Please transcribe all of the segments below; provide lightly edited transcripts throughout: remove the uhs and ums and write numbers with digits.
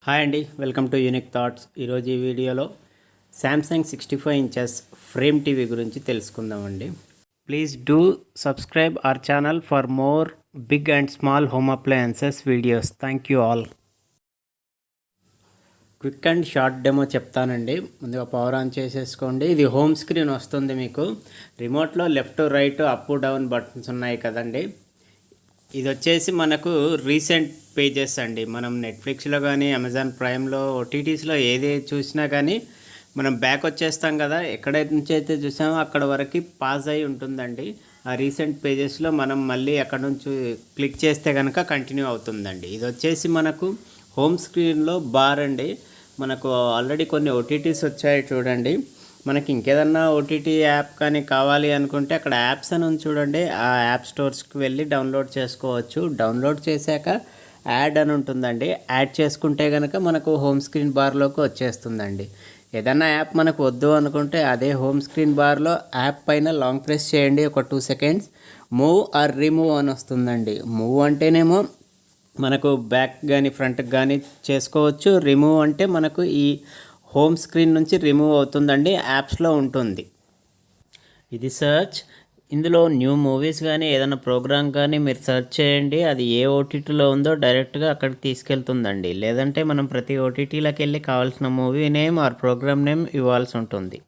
Hi అండి, welcome to unique thoughts. ఈరోజు ఈ వీడియోలో శాంసంగ్ 65 ఇంచెస్ ఫ్రేమ్ టీవీ గురించి తెలుసుకుందామండి. Please do subscribe our channel for more big and small home appliances videos. Thank you all. Quick and short demo చెప్తానండి. ముందుగా power on చేసేసుకోండి. ఇది హోమ్ స్క్రీన్ వస్తుంది. మీకు రిమోట్లో left right up down buttons ఉన్నాయి కదండి. ఇది వచ్చేసి మనకు రీసెంట్ పేజెస్ అండి. మనం నెట్ఫ్లిక్స్లో కానీ అమెజాన్ ప్రైమ్లో ఓటీటీస్లో ఏది చూసినా కానీ మనం బ్యాక్ వచ్చేస్తాం కదా, ఎక్కడైతే నుంచి అయితే చూసామో అక్కడ వరకు పాజ్ అయి ఉంటుందండి. ఆ రీసెంట్ పేజెస్లో మనం మళ్ళీ అక్కడ నుంచి క్లిక్ చేస్తే కనుక కంటిన్యూ అవుతుందండి. ఇది వచ్చేసి మనకు హోమ్ స్క్రీన్లో బార్ అండి. మనకు ఆల్రెడీ కొన్ని ఓటీటీస్ వచ్చాయి చూడండి. మనకి ఇంకేదన్నా ఓటీటీ యాప్ కానీ కావాలి అనుకుంటే అక్కడ యాప్స్ అని ఉంది చూడండి. ఆ యాప్ స్టోర్స్కి వెళ్ళి డౌన్లోడ్ చేసుకోవచ్చు. డౌన్లోడ్ చేశాక యాడ్ అని ఉంటుందండి. యాడ్ చేసుకుంటే కనుక మనకు హోమ్ స్క్రీన్ బార్లోకి వచ్చేస్తుందండి. ఏదన్నా యాప్ మనకు వద్దు అనుకుంటే అదే హోమ్ స్క్రీన్ బార్లో యాప్ పైన లాంగ్ ప్రెస్ చేయండి. ఒక 2 సెకండ్స్ మూవ్ ఆర్ రిమూవ్ అని వస్తుందండి. మూవ్ అంటేనేమో మనకు బ్యాక్ కానీ ఫ్రంట్కి కానీ చేసుకోవచ్చు. రిమూవ్ అంటే మనకు ఈ హోమ్ స్క్రీన్ నుంచి రిమూవ్ అవుతుందండి, యాప్స్లో ఉంటుంది. ఇది సర్చ్. ఇందులో న్యూ మూవీస్ కానీ ఏదైనా ప్రోగ్రామ్ కానీ మీరు సెర్చ్ చేయండి. అది ఏ ఓటీటీలో ఉందో డైరెక్ట్గా అక్కడికి తీసుకెళ్తుందండి. లేదంటే మనం ప్రతి ఓటీటీలోకి వెళ్ళి కావాల్సిన movie name or program name ఇవ్వాల్సి ఉంటుంది.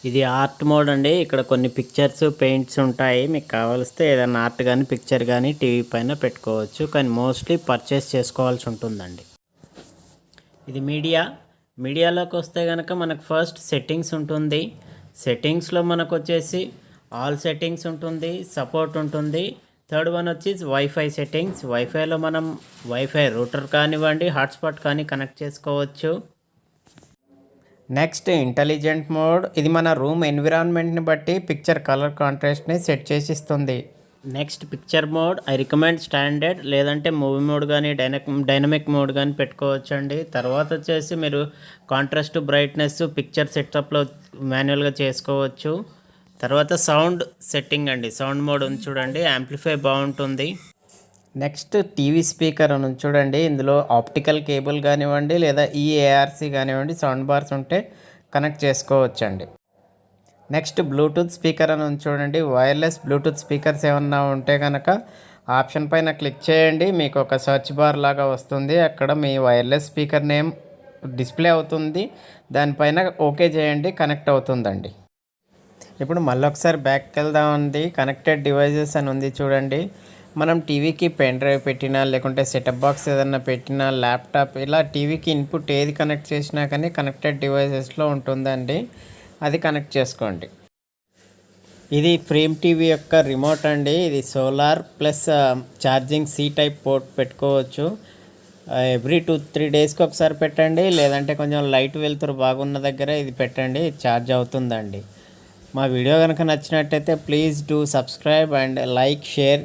ఇది ఆర్ట్ మోడ్ అండి. ఇక్కడ కొన్ని పిక్చర్స్ పెయింట్స్ ఉంటాయి. మీకు కావాల్స్తే ఏదైనా ఆర్ట్ కానీ పిక్చర్ కానీ టీవీ పైన పెట్టుకోవచ్చు. కానీ మోస్ట్లీ పర్చేస్ చేసుకోవాల్సి ఉంటుందండి. ఇది మీడియాలోకి వస్తే కనుక మనకు ఫస్ట్ సెట్టింగ్స్ ఉంటుంది. సెట్టింగ్స్లో మనకు వచ్చేసి ఆల్ సెట్టింగ్స్ ఉంటుంది, సపోర్ట్ ఉంటుంది. థర్డ్ వన్ వచ్చేసి వైఫై సెట్టింగ్స్. వైఫైలో మనం వైఫై రూటర్ కానివ్వండి, హాట్స్పాట్ కానీ కనెక్ట్ చేసుకోవచ్చు. Next intelligent mode. ఇది మన రూమ్ ఎన్విరాన్మెంట్ని బట్టి పిక్చర్ కలర్ కాంట్రాస్ట్ని సెట్ చేసి ఇస్తుంది. Next picture mode. I recommend standard, లేదంటే మూవీ మోడ్ కానీ డైనమిక్ మోడ్ కానీ పెట్టుకోవచ్చండి. తర్వాత వచ్చేసి మీరు కాంట్రాస్ట్, బ్రైట్నెస్ పిక్చర్ సెటప్లో మాన్యువల్గా చేసుకోవచ్చు. తర్వాత సౌండ్ సెట్టింగ్ అండి. సౌండ్ మోడ్ ఉంది చూడండి, యాంప్లిఫై బాగుంటుంది. నెక్స్ట్ టీవీ స్పీకర్ అని చూడండి. ఇందులో ఆప్టికల్ కేబుల్ కానివ్వండి లేదా ఈఏఆర్సీ కానివ్వండి సౌండ్ బార్స్ ఉంటే కనెక్ట్ చేసుకోవచ్చండి. నెక్స్ట్ బ్లూటూత్ స్పీకర్ అని ఉంది చూడండి. వైర్లెస్ బ్లూటూత్ స్పీకర్స్ ఏమన్నా ఉంటే కనుక ఆప్షన్ పైన క్లిక్ చేయండి. మీకు ఒక సెర్చ్ బార్ లాగా వస్తుంది. అక్కడ మీ వైర్లెస్ స్పీకర్ నేమ్ డిస్ప్లే అవుతుంది. దానిపైన ఓకే చేయండి, కనెక్ట్ అవుతుందండి. ఇప్పుడు మళ్ళీ ఒకసారి బ్యాక్కి వెళ్దామండి. కనెక్టెడ్ డివైజెస్ అని ఉంది చూడండి. మనం టీవీకి పెన్ డ్రైవ్ పెట్టినా లేకుంటే సెటప్ బాక్స్ ఏదన్నా పెట్టినా ల్యాప్టాప్ ఇలా టీవీకి ఇన్పుట్ ఏది కనెక్ట్ చేసినా కానీ కనెక్టెడ్ డివైజెస్లో ఉంటుందండి. అది కనెక్ట్ చేసుకోండి. ఇది ఫ్రేమ్ టీవీ యొక్క రిమోట్ అండి. ఇది solar plus charging C type port పెట్టుకోవచ్చు. ఎవ్రీ 2-3 డేస్కి ఒకసారి పెట్టండి, లేదంటే కొంచెం లైట్ వెలుతురు బాగున్న దగ్గర ఇది పెట్టండి, ఛార్జ్ అవుతుందండి. మా వీడియో కనుక నచ్చినట్టయితే please do subscribe and like, share.